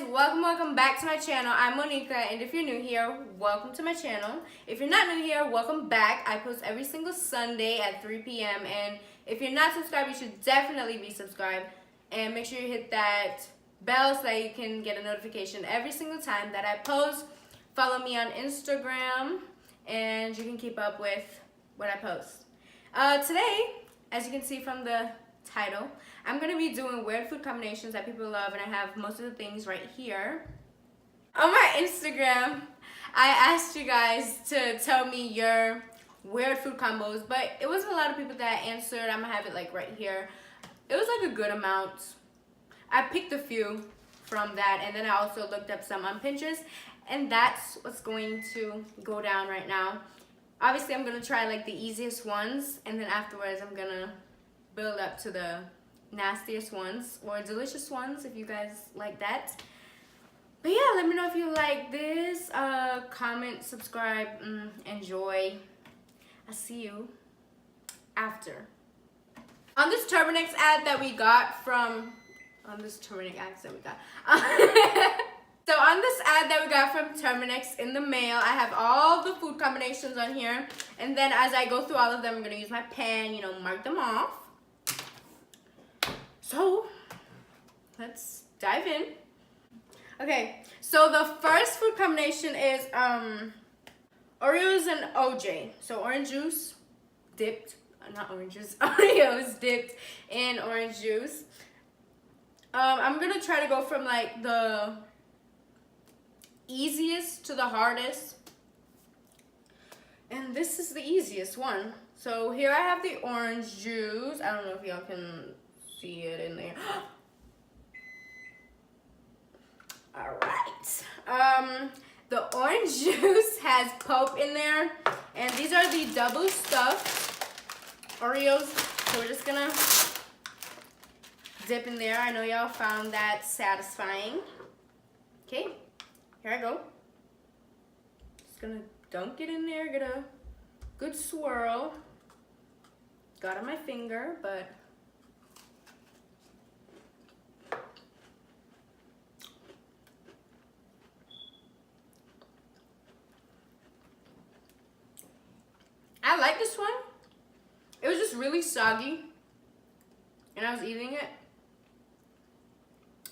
welcome back to my channel. I'm Monica, and if you're new here, welcome to my channel. If you're not new here, welcome back. I post every single Sunday at 3 p.m. and if you're not subscribed, you should definitely be subscribed, and make sure you hit that bell so that you can get a notification every single time that I post. Follow me on Instagram and you can keep up with what I post. Today, as you can see from the title, I'm gonna be doing weird food combinations that people love, and I have most of the things right here. On my Instagram, I asked you guys to tell me your weird food combos, but it wasn't a lot of people that answered. I'm gonna have it like right here. It was like a good amount. I picked a few from that, and then I also looked up some on Pinterest, and that's what's going to go down right now. Obviously, I'm gonna try like the easiest ones, and then afterwards I'm gonna build up to the nastiest ones or delicious ones if you guys like that. But yeah, let me know if you like this. Comment, subscribe, enjoy. I'll see you after. On this Turbonex ad that we got from So on this ad that we got from Turbonex in the mail, I have all the food combinations on here, and then as I go through all of them, I'm gonna use my pen, mark them off. So let's dive in. Okay, so the first food combination is Oreos and OJ. So orange juice dipped, not oranges, Oreos dipped in orange juice. I'm gonna try to go from like the easiest to the hardest, and this is the easiest one. So here I have the orange juice. I don't know if y'all can see it in there. All right. The orange juice has pulp in there, and these are the double stuffed Oreos. So we're just gonna dip in there. I know y'all found that satisfying. Okay, here I go. Just gonna dunk it in there, get a good swirl. Got on my finger, but I like this one. It was just really soggy, and I was eating it.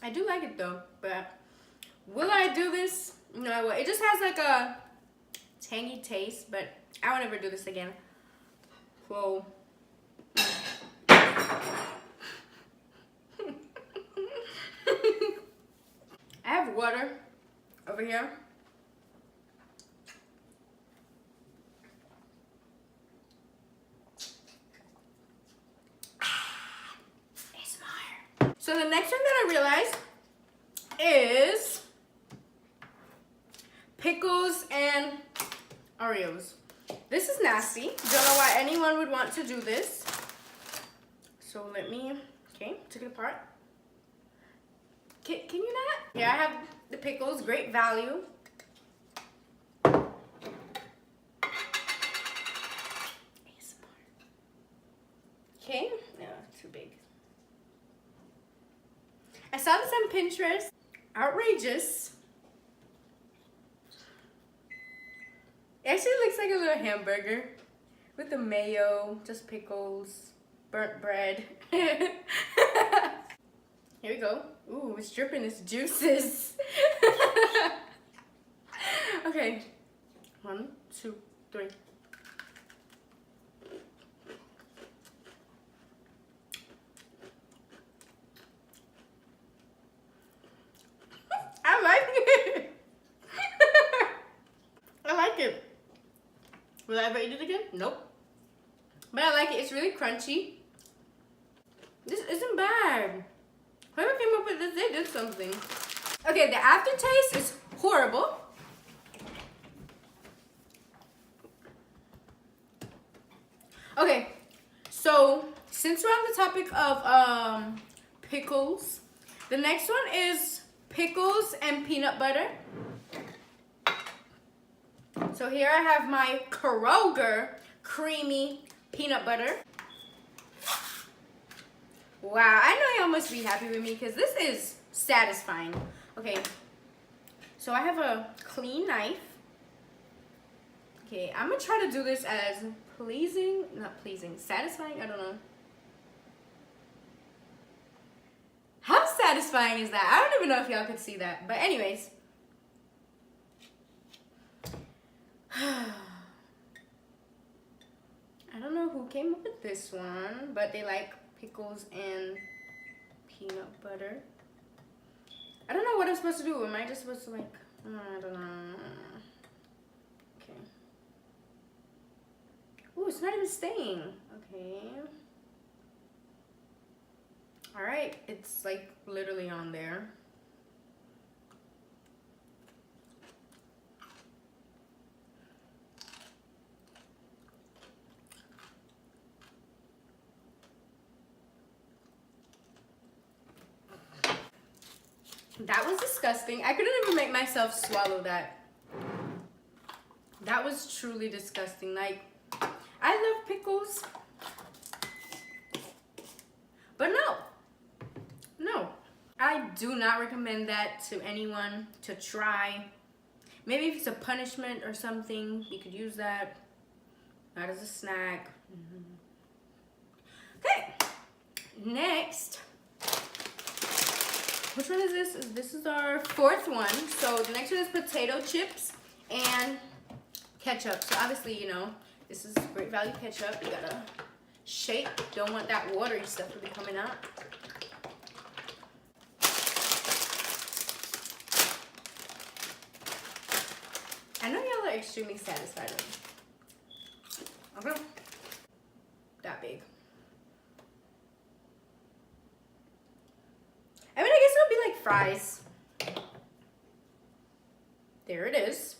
I do like it though, but will I do this? No, I will. It just has like a tangy taste, but I will never do this again. Whoa. I have water over here. So the next one that I realized is pickles and Oreos. This is nasty. Don't know why anyone would want to do this. So let me, took it apart. Can you not? Yeah, I have the pickles, great value. Okay, no, too big. I saw this on Pinterest. Outrageous. It actually looks like a little hamburger with the mayo, just pickles, burnt bread. Here we go. Ooh, it's dripping its juices. Okay. 1, 2, 3. I like it. I like it. Will I ever eat it again? Nope. But I like it. It's really crunchy. This isn't bad. Whoever came up with this, they did something. Okay, the aftertaste is horrible. Okay, so since we're on the topic of pickles, the next one is pickles and peanut butter. So here I have my Kroger creamy peanut butter. Wow, I know y'all must be happy with me because this is satisfying. Okay, So I have a clean knife. Okay, I'm gonna try to do this as satisfying, I don't know. How satisfying is that? I don't even know if y'all could see that. But anyways. I don't know who came up with this one, but they like pickles and peanut butter. I don't know what I'm supposed to do. Am I just supposed to like, I don't know. Okay. Ooh, it's not even staying. Okay. All right, it's like literally on there. That was disgusting. I couldn't even make myself swallow that. That was truly disgusting. Like, I love pickles. But no. I do not recommend that to anyone to try. Maybe if it's a punishment or something, you could use that. Not as a snack. Okay. Next. Which one is this? This is our fourth one. So the next one is potato chips and ketchup. So obviously, you know, this is Great Value ketchup. You gotta shake. Don't want that watery stuff to be coming out. I know y'all are extremely satisfied with me. Okay. That big. I mean, I guess it'll be like fries. There it is.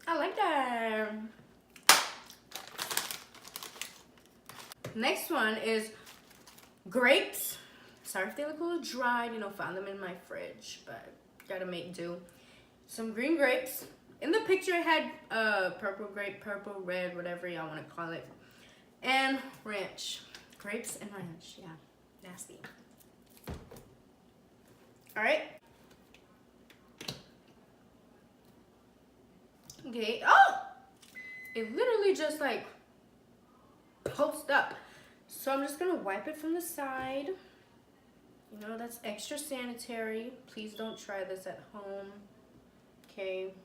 I like that. Next one is grapes. Sorry if they look a little dried, you know, found them in my fridge, but gotta make do. Some green grapes. In the picture it had purple grape, purple, red, whatever y'all want to call it. And ranch. Grapes and ranch, yeah. Nasty. Alright. Okay. Oh! It literally just like pulsed up. So I'm just gonna wipe it from the side. You know, that's extra sanitary. Please don't try this at home. Okay.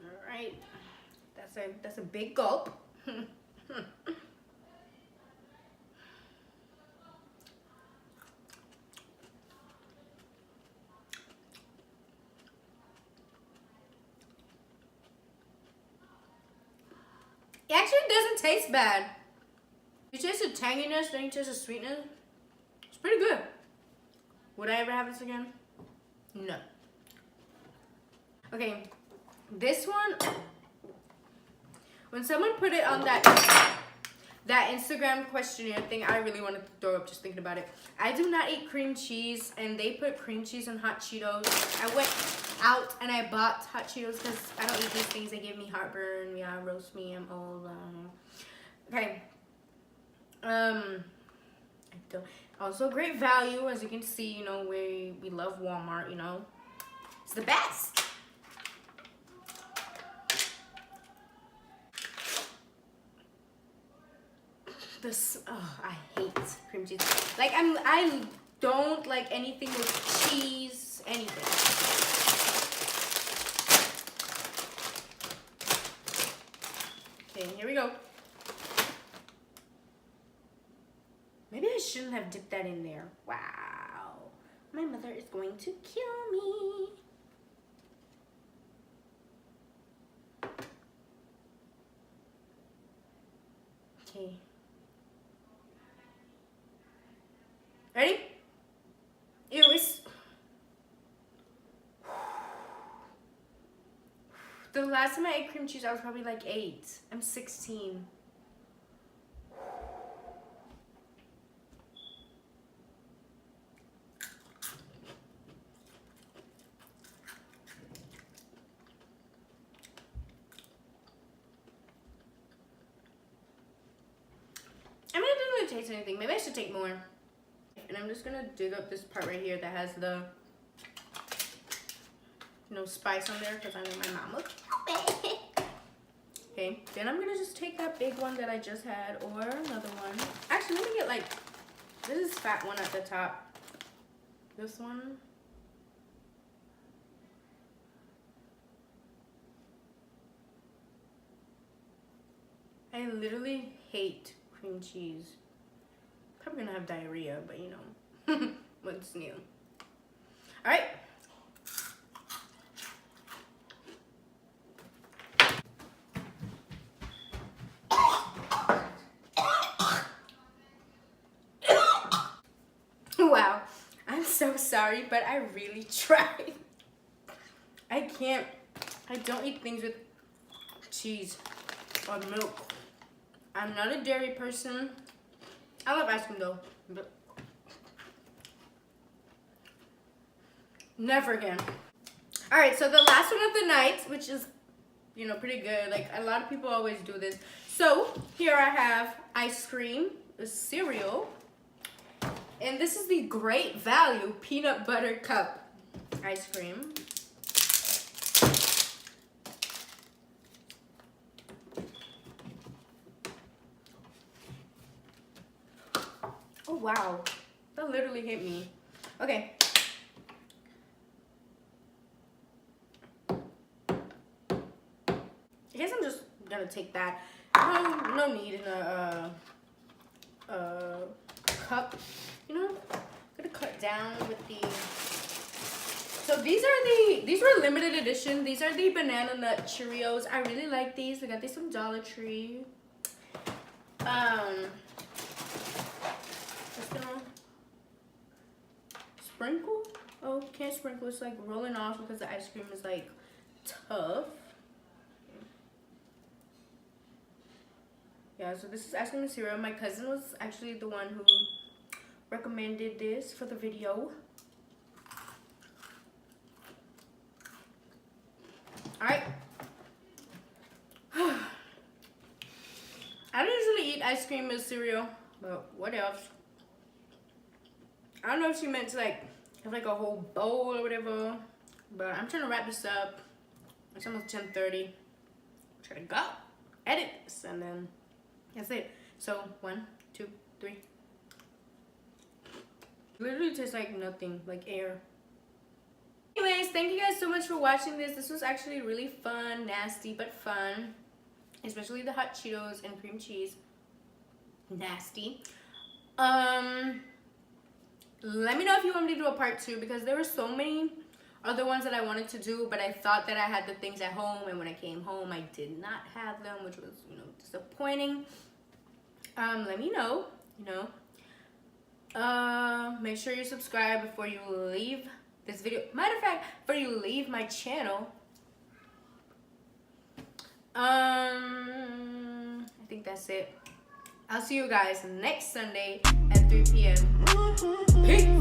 Alright. That's a big gulp. It actually doesn't taste bad. You taste the tanginess, then you taste the sweetness. It's pretty good. Would I ever have this again? No. Okay, this one, when someone put it on that Instagram questionnaire thing, I really wanted to throw up just thinking about it. I do not eat cream cheese, and they put cream cheese on hot Cheetos. I went out and I bought hot Cheetos because I don't eat these things. They give me heartburn. Yeah, roast me. I'm old. Okay. I don't. Also, Great Value, as you can see. You know, we love Walmart. You know, it's the best. This, oh, I hate cream cheese. Like, I don't like anything with cheese, anything. Okay, here we go. Maybe I shouldn't have dipped that in there. Wow. My mother is going to kill me. Okay. Ready? Ew, it's... The last time I ate cream cheese, I was probably like 8. I'm 16. taste anything. Maybe I should take more. And I'm just gonna dig up this part right here that has the spice on there because I know my mama. Okay, then I'm gonna just take that big one that I just had or another one. Actually, let me get like, this is fat one at the top. This one. I literally hate cream cheese. Probably gonna have diarrhea, but you know, what's new? All right. Wow, I'm so sorry, but I really tried. I don't eat things with cheese or milk. I'm not a dairy person. I love ice cream though, but never again. All right, so the last one of the night, which is, pretty good. Like, a lot of people always do this. So here I have ice cream, a cereal, and this is the Great Value Peanut Butter Cup ice cream. Oh wow, that literally hit me. Okay. I guess I'm just gonna take that. No need in a cup. I'm gonna cut down with the. So these were limited edition. These are the banana nut Cheerios. I really like these. We got these from Dollar Tree. Just gonna sprinkle. Oh, can't sprinkle. It's like rolling off because the ice cream is like tough. Yeah, so this is ice cream and cereal. My cousin was actually the one who recommended this for the video. Alright. I don't usually eat ice cream with cereal, but what else? I don't know if she meant to like have like a whole bowl or whatever, but I'm trying to wrap this up. It's almost 10:30. I'm trying to go edit this and then that's it. So 1, 2, 3. Literally tastes like nothing, like air. Anyways, thank you guys so much for watching this. This was actually really fun, nasty but fun, especially the hot Cheetos and cream cheese. Nasty. Let me know if you want me to do a part 2 because there were so many other ones that I wanted to do, but I thought that I had the things at home, and when I came home I did not have them, which was disappointing. Let me know. Make sure you subscribe before you leave this video. Matter of fact, before you leave my channel. I think that's it. I'll see you guys next Sunday at 3 p.m. Peace.